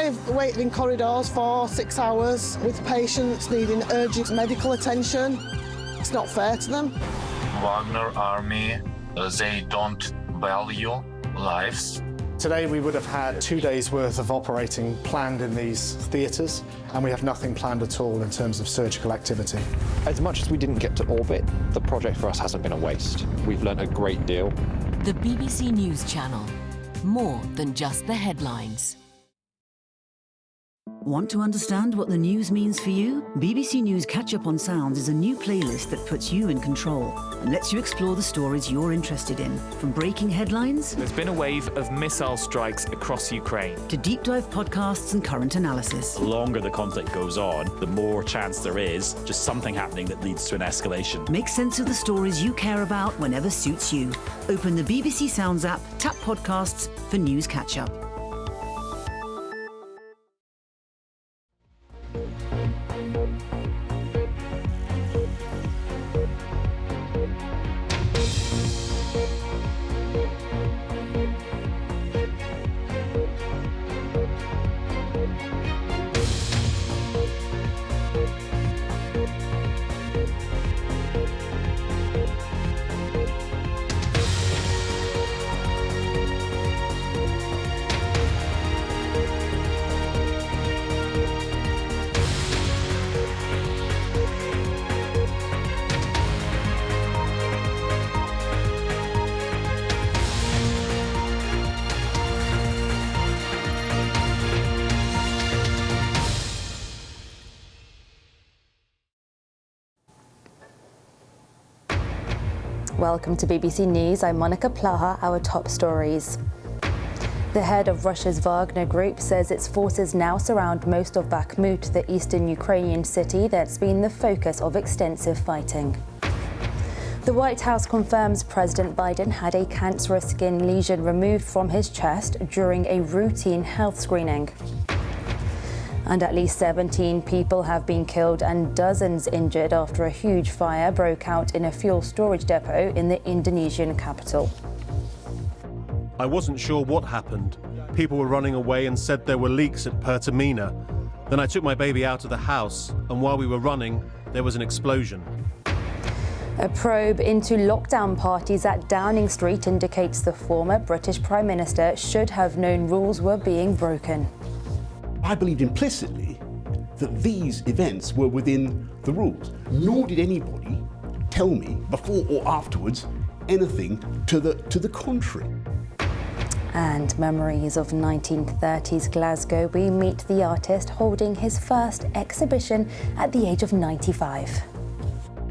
I've waited in corridors for 6 hours with patients needing urgent medical attention. It's not fair to them. Wagner Army, they don't value lives. Today we would have had 2 days' worth of operating planned in these theatres, and we have nothing planned at all in terms of surgical activity. As much as we didn't get to orbit, the project for us hasn't been a waste. We've learnt a great deal. The BBC News Channel. More than just the headlines. Want to understand what the news means for you? BBC News Catch Up on Sounds is a new playlist that puts you in control and lets you explore the stories you're interested in. From breaking headlines... There's been a wave of missile strikes across Ukraine. ...to deep dive podcasts and current analysis. The longer the conflict goes on, the more chance there is just something happening that leads to an escalation. Make sense of the stories you care about whenever suits you. Open the BBC Sounds app, tap podcasts for News Catch Up. Welcome to BBC News. I'm Monika. Plaha. Our top stories. The head of Russia's Wagner Group says its forces now surround most of Bakhmut, the eastern Ukrainian city that's been the focus of extensive fighting. The White House confirms President Biden had a cancerous skin lesion removed from his chest during a routine health screening. And at least 17 people have been killed and dozens injured after a huge fire broke out in a fuel storage depot in the Indonesian capital. I wasn't sure what happened. People were running away and said there were leaks at Pertamina. Then I took my baby out of the house, and while we were running, there was an explosion. A probe into lockdown parties at Downing Street indicates the former British Prime Minister should have known rules were being broken. I believed implicitly that these events were within the rules, nor did anybody tell me before or afterwards anything to the contrary. And memories of 1930s Glasgow, we meet the artist holding his first exhibition at the age of 95.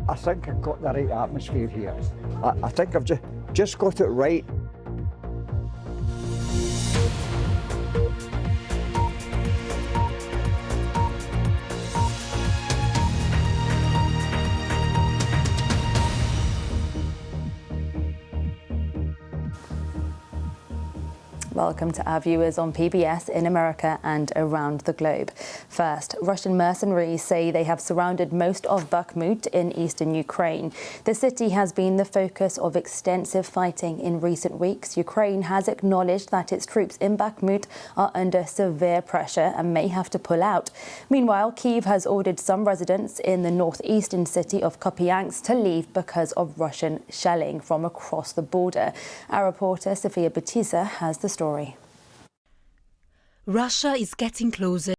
I think I've got the right atmosphere here. I think I've just got it right. Welcome to our viewers on PBS in America and around the globe. First, Russian mercenaries say they have surrounded most of Bakhmut in eastern Ukraine. The city has been the focus of extensive fighting in recent weeks. Ukraine has acknowledged that its troops in Bakhmut are under severe pressure and may have to pull out. Meanwhile, Kyiv has ordered some residents in the northeastern city of Kupiansk to leave because of Russian shelling from across the border. Our reporter Sofia Batiza has the story. Russia is getting closer